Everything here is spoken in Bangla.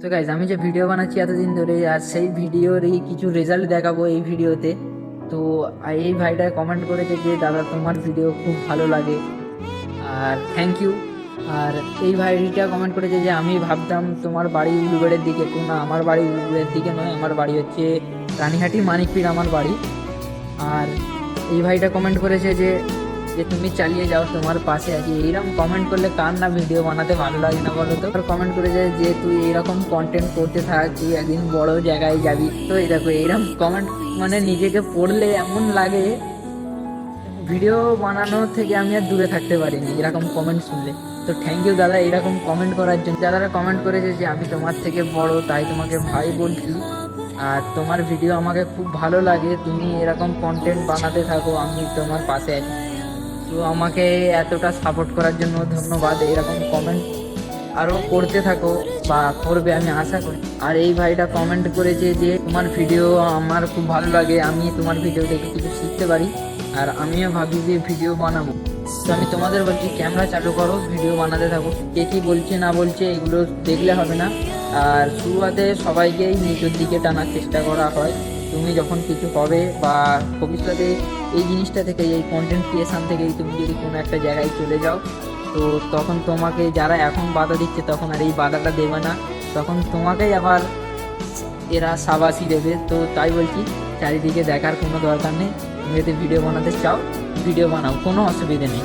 তো গাইজ আমি যে ভিডিও বানাচ্ছি এতদিন ধরে, আর সেই ভিডিওরই কিছু রেজাল্ট দেখাবো এই ভিডিওতে। তো এই ভাইটা কমেন্ট করেছে যে দাদা তোমার ভিডিও খুব ভালো লাগে, আর থ্যাংক ইউ। আর এই ভাইটা কমেন্ট করেছে যে আমি ভাবতাম তোমার বাড়ি উলুবেড়ের দিকে, তো না, আমার বাড়ি উলুবেড়ের দিকে নয়, আমার বাড়ি হচ্ছে রানীহাটি মানিকপীর আমার বাড়ি। আর এই ভাইটা কমেন্ট করেছে যে যে তুমি চালিয়ে যাও, তোমার পাশে আছি। এইরকম কমেন্ট করলে কার না ভিডিও বানাতে ভালো লাগে না বলো তো? কমেন্ট করেছে যে তুই এইরকম কন্টেন্ট করতে থাক, তুই একদিন বড় জায়গায় যাবি। তো এই দেখো এইরকম কমেন্ট, মানে নিজেকে পড়লে এমন লাগে ভিডিও বানানো থেকে আমি আর দূরে থাকতে পারিনি এরকম কমেন্ট শুনলে। তো থ্যাংক ইউ দাদা এরকম কমেন্ট করার জন্য। যারা কমেন্ট করেছে যে আমি তোমার থেকে বড় তাই তোমাকে ভাই বলছি, আর তোমার ভিডিও আমাকে খুব ভালো লাগে, তুমি এরকম কন্টেন্ট বানাতে থাকো, আমি তোমার পাশে আছি। তো আমাকে এতটা সাপোর্ট করার জন্য ধন্যবাদ। এরকম কমেন্ট আরও করতে থাকো বা করবে আমি আশা করি। আর এই ভাইটা কমেন্ট করেছে যে তোমার ভিডিও আমার খুব ভালো লাগে, আমি তোমার ভিডিও দেখে কিছু শিখতে পারি, আর আমিও ভাবি যে ভিডিও বানাবো। তো আমি তোমাদের বলছি ক্যামেরা চালু করো, ভিডিও বানাতে থাকো। কে কী বলছে না বলছে এগুলো দেখলে হবে না। আর শুরুতে সবাইকেই নিজের দিকে টানার চেষ্টা করা হয়। তুমি যখন কিছু হবে বা ভবিষ্যতে এই জিনিসটা থেকে, এই কন্টেন্ট ক্রিয়েশন থেকেই তুমি যদি কোনো একটা জায়গায় চলে যাও, তো তখন তোমাকে যারা এখন বাধা দিচ্ছে তখন আর এই বাধাটা দেবে না, তখন তোমাকেই আবার এরা সাবাসি দেবে। তো তাই বলছি চারিদিকে দেখার কোনো দরকার নেই। তুমি যদি ভিডিও বানাতে চাও ভিডিও বানাও, কোনো অসুবিধা নেই।